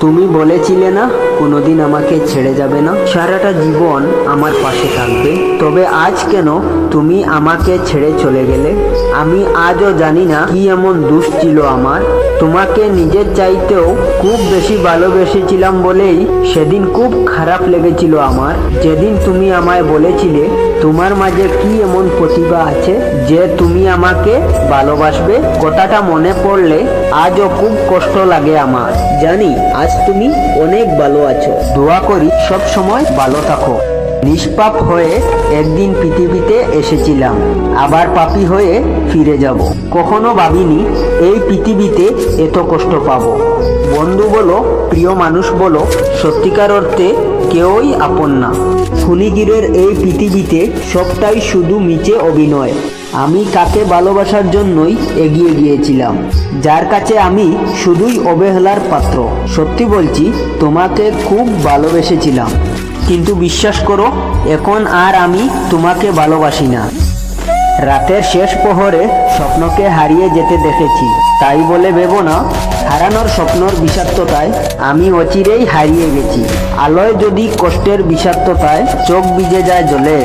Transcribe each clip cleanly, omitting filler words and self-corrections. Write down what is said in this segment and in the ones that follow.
তুমি বলেছিলে না কোনোদিন আমাকে ছেড়ে যাবে না, সারাটা জীবন আমার পাশে থাকবে। তবে আজ কেন তুমি আমাকে ছেড়ে চলে গেলে? আমি আজও জানি না কি এমন দোষ ছিল আমার। তোমাকে নিজের চাইতেও খুব বেশি ভালোবেসেছিলাম বলেই সেদিন খুব খারাপ লেগেছিল আমার, যেদিন তুমি আমায় বলেছিলে তোমার মাঝে কি এমন প্রতিভা আছে যে তুমি আমাকে ভালোবাসবে। কথাটা মনে পড়লে আজও খুব কষ্ট লাগে আমার। জানি আজ তুমি অনেক ভালো আছো, দোয়া করি সব সময় ভালো থাকো। নিষ্পাপ হয়ে একদিন পৃথিবীতে এসেছিলাম, আবার পাপী হয়ে ফিরে যাব। কখনো ভাবিনি এই পৃথিবীতে এত কষ্ট পাবো। বন্ধু বলো, প্রিয় মানুষ বলো, সত্যিকার অর্থে কেউই আপন না। খুনিগিরের এই পৃথিবীতে সবটাই শুধু মিছে অভিনয়। আমি কাকে ভালোবাসার জন্যই এগিয়ে গিয়েছিলাম, যার কাছে আমি শুধুই অবহেলার পাত্র। সত্যি বলছি, তোমাকে খুব ভালোবেসেছিলাম, কিন্তু বিশ্বাস করো এখন আর আমি তোমাকে ভালোবাসি না। রাতের শেষ প্রহরে স্বপ্নকে হারিয়ে যেতে দেখেছি, তাই বলে ভেবো না হারানোর স্বপ্নর বিষাক্ততায় আমি অচিরেই হারিয়ে গেছি। আলোয় যদি কষ্টের বিষাক্ততায় চোখ ভিজে যায় জলে,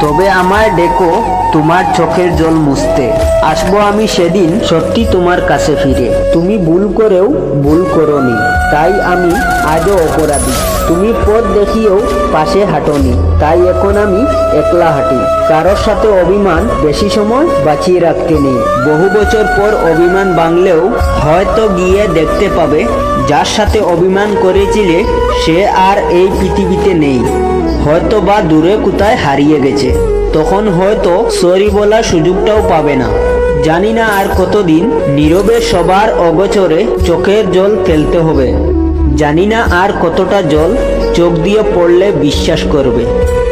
তবে আমায় ডেকো তোমার চোখের জল মুছতে। আসবো আমি সেদিন সত্যি তোমার কাছে ফিরে। তুমি ভুল করেও ভুল করোনি, তাই আমি আজও অপরাধী। তুমি পথ দেখিয়েও পাশে হাঁটোনি, তাই এখন আমি একলা হাঁটি। কারোর সাথে অভিমান বেশি সময় বাঁচিয়ে রাখতে নেই। বহু বছর পর অভিমান ভাঙলেও হয়তো গিয়ে দেখতে পাবে যার সাথে অভিমান করেছিলে সে আর এই পৃথিবীতে নেই, হয়তো বা দূরে কোথায় হারিয়ে গেছে। তখন হয়তো সরি বলার সুযোগটাও পাবে না। জানি না আর কতদিন নীরবে সবার অগোচরে চোখের জল ফেলতে হবে। জানি না আর কতটা জল চোখ দিয়ে পড়লে বিশ্বাস করবে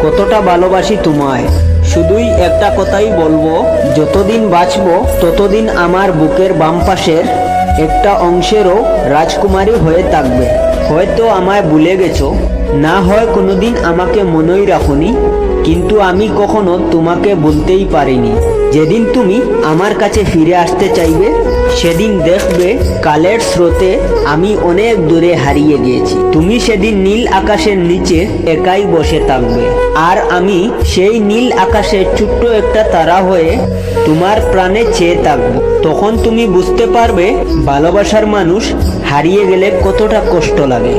কতটা ভালোবাসি তোমায়। শুধুই একটা কথাই বলবো, যতদিন বাঁচবো ততদিন আমার বুকের বাম পাশের একটা অংশেরও রাজকুমারী হয়ে থাকবে। হয়তো আমায় ভুলে গেছো, না হয় কোনোদিন আমাকে মনেই রাখোনি, কিন্তু আমি কখনো তোমাকে বলতেই পারিনি। যেদিন তুমি আমার কাছে ফিরে আসতে চাইবে সেদিন দেখবে কালের স্রোতে আমি অনেক দূরে হারিয়ে গিয়েছি। তুমি সেদিন নীল আকাশের নিচে একাই বসে থাকবে, আর আমি সেই নীল আকাশের ছোট্ট একটা তারা হয়ে তোমার প্রাণে চেয়ে থাকব। তখন তুমি বুঝতে পারবে ভালোবাসার মানুষ হারিয়ে গেলে কতটা কষ্ট লাগে।